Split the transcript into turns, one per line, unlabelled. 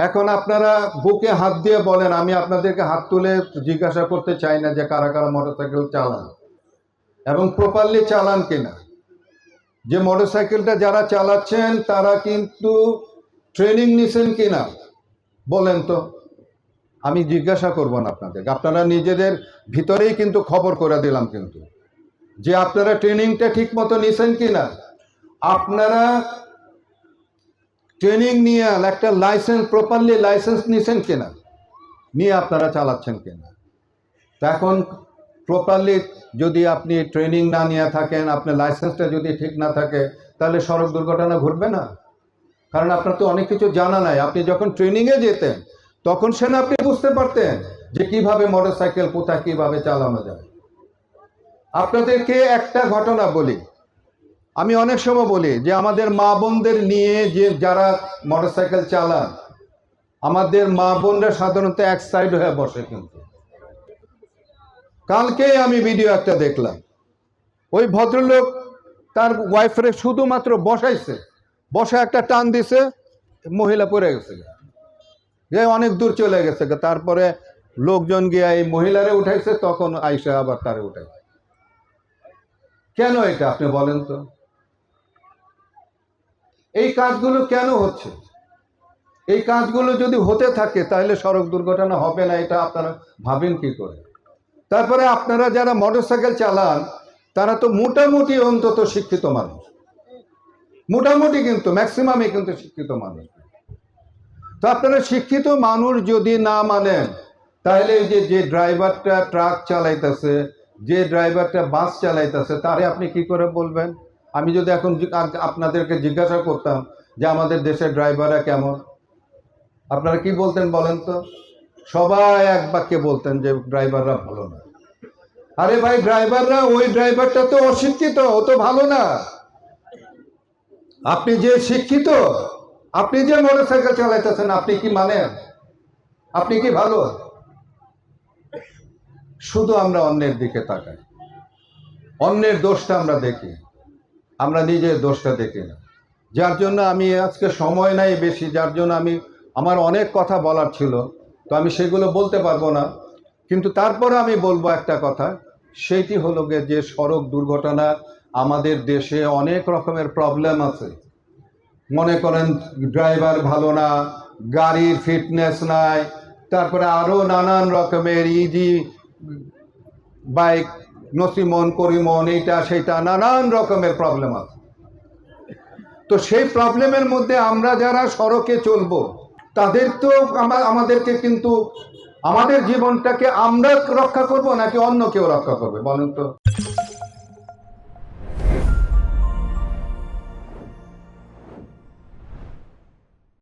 এখন আপনারা বুকে হাত দিয়ে বলেন, আমি আপনাদেরকে হাত তুলে জিজ্ঞাসা করতে চাই না যে কারা কারা মোটরসাইকেল চালান এবং প্রপারলি চালান কিনা। যে মোটরসাইকেলটা যারা চালাচ্ছেন তারা কিন্তু ট্রেনিং নিছেন কিনা বলেন তো। আমি জিজ্ঞাসা করব না আপনাদেরকে, আপনারা নিজেদের ভিতরেই কিন্তু খবর করে দিলাম কিন্তু যে আপনারা ট্রেনিংটা ঠিক মতো নিছেন কিনা। আপনারা ট্রেনিং নিয়ে একটা লাইসেন্স, প্রপারলি লাইসেন্স নিছেন কিনা, নিয়ে আপনারা চালাচ্ছেন কিনা। তা এখন প্রপারলি যদি আপনি ট্রেনিং না নিয়ে থাকেন, আপনার লাইসেন্সটা যদি ঠিক না থাকে, তাহলে সড়ক দুর্ঘটনা ঘটবে না। কারণ আপনার তো অনেক কিছু জানা নাই। আপনি যখন ট্রেনিংয়ে যেতেন তখন সেটা আপনি বুঝতে পারতেন যে কিভাবে মোটরসাইকেল কোথায় কিভাবে চালানো যায়। আপনাদেরকে একটা ঘটনা বলি, আমি অনেক সময় বলি যে আমাদের মা বোনদের নিয়ে যে যারা মোটরসাইকেল চালান, আমাদের মা বোনরা সাধারণত এক সাইড হয়ে বসে। কিন্তু কালকেই আমি ভিডিও একটা দেখলাম, ওই ভদ্রলোক তার ওয়াইফরে শুধুমাত্র বসাইছে, বসে একটা টান দিছে, মহিলা পড়ে গেছে, যে অনেক দূর চলে গেছে। তারপরে লোকজন গিয়ে এই মহিলারে উঠাইছে, তখন আইসা আবার তারে উঠাইছে। কেন এটা আপনি বলেন তো? এই কাজগুলো কেন হচ্ছে? এই কাজগুলো যদি হতে থাকে তাহলে সড়ক দুর্ঘটনা হবে না, এটা আপনারা ভাবেন কি করে? তারপরে আপনারা যারা মোটরসাইকেল চালান তারা তো মোটামুটি অন্তত শিক্ষিত মানুষ, মোটামুটি, কিন্তু ম্যাক্সিমামই কিন্তু শিক্ষিত মানুষ। তো আপনারা শিক্ষিত মানুষ যদি না মানেন, তাহলে যে ড্রাইভারটা ট্রাক চালাইতেছে, যে ড্রাইভারটা বাস চালাইতেছে, তারে আপনি কি করে বলবেন? আমি যদি এখন আপনাদেরকে জিজ্ঞাসা করতাম যে আমাদের দেশের ড্রাইভাররা কেমন, আপনারা কি বলতেন বলেন তো? সবাই এক বাক্যে বলতেন যে ড্রাইভাররা ভালো না। আরে ভাই, ড্রাইভাররা, ওই ড্রাইভারটা তো অশিক্ষিত, ও তো ভালো না। আপনি যে শিক্ষিত, আপনি যে মোটরসাইকেল চালাইতেছেন, আপনি কি মানেন? আপনি কি ভালো? শুধু আমরা অন্যের দিকে তাকাই, অন্যের দোষটা আমরা দেখি, আমরা নিজের দোষটা দেখি না। যার জন্য আমি আজকে সময় নাই বেশি, যার জন্য আমার অনেক কথা বলার ছিল, তো আমি সেগুলো বলতে পারবো না। কিন্তু তারপরে আমি বলবো একটা কথা, সেইটি হলো যে সড়ক দুর্ঘটনা আমাদের দেশে অনেক রকমের প্রবলেম আছে। মনে করেন ড্রাইভার ভালো না, গাড়ির ফিটনেস নাই, তারপরে আরও নানান রকমের ইজি বাইক, নসিমন করিমন, এইটা সেটা নানান রকমের প্রবলেম আছে। তো সেই প্রবলেমের মধ্যে আমরা যারা সড়কে চলবো, তাদের তো আমাদেরকে কিন্তু আমাদের জীবনটাকে আমরা রক্ষা করব নাকি অন্য কেউ রক্ষা করবে বলেন তো?